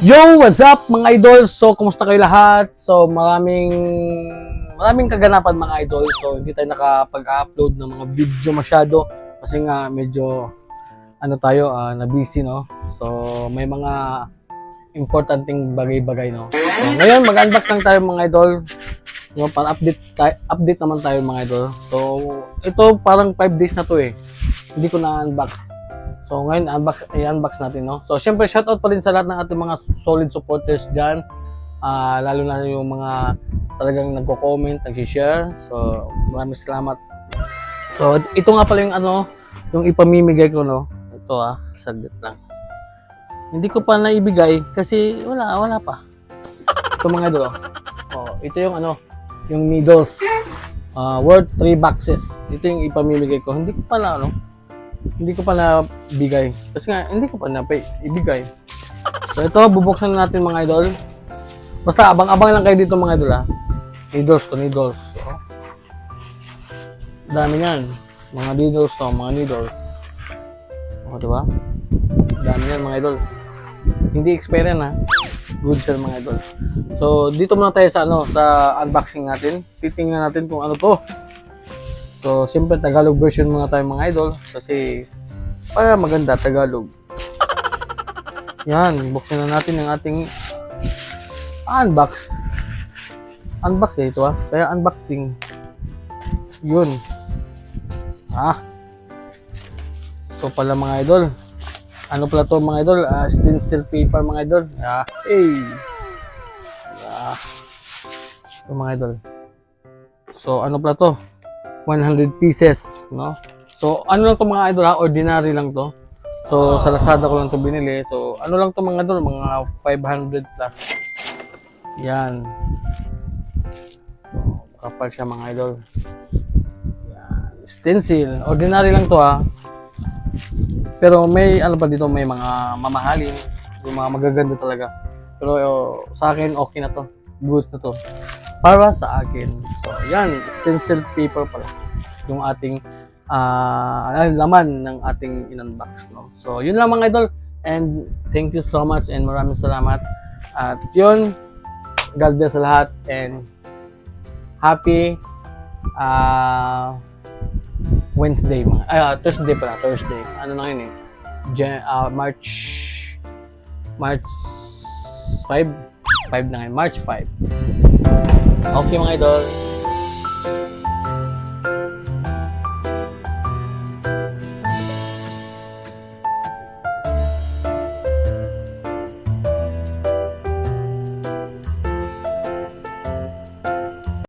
Yo! What's up mga idol? So, kumusta kayo lahat? So, maraming kaganapan mga idol. So, hindi tayo nakapag-upload ng mga video masyado kasi nga medyo na busy, no? So, may mga importanteng bagay-bagay, no? So, ngayon mag-unbox lang tayo mga idol. No, para update naman tayo mga idol. So, ito parang 5 days na to eh. Hindi ko na-unbox. So ngayon, i-unbox natin, no? So syempre, shoutout pa rin sa lahat ng ating mga solid supporters dyan. Lalo na yung mga talagang nagko-comment, nag-share. So maraming salamat. So ito nga pala yung yung ipamimigay ko, no? Ito saglit lang. Hindi ko pa naibigay kasi wala pa. Ito mga idol, ito yung yung needles. Worth 3 boxes. Ito yung ipamimigay ko. Hindi ko pa nabigay. Kasi nga, hindi ko pa ibigay. So, ito, bubuksan natin mga idol. Basta, abang-abang lang kayo dito mga idol, Needles to needles. So, dami yan. Mga needles to, mga needles. Diba? Dami yan mga idol. Hindi expire yan, Good sell mga idol. So, dito muna tayo sa sa unboxing natin. Titingnan natin kung ano to. So, siyempre Tagalog version muna tayo mga idol kasi para maganda Tagalog. Yan, buksan na natin ang ating unbox. Unbox ito kaya unboxing. Yun. Ito pala mga idol. Ano pala to mga idol? Stencil paper mga idol. Ito mga idol. So, ano pala to? 100 pieces, no? So, ano lang to mga idol ordinary lang to. So, sa Lazada ko lang to binili. So, ano lang to mga idol, mga 500 plus. Yan. So, kapal siya mga idol. Yan. Stencil. Ordinary lang to Pero may, pa dito, may mga mamahalin. Yung mga magaganda talaga. Pero sa akin, okay na to. Good na to. Para sa akin. So, yan. Stencil paper pala. Yung ating laman ng ating in-unbox, no? So, yun lang mga idol. And thank you so much and maraming salamat. At yun, God bless sa lahat. And happy Wednesday, Thursday pala. Thursday. Ano na yun March 5? 5 na ngayon. March 5. Okay mga idol.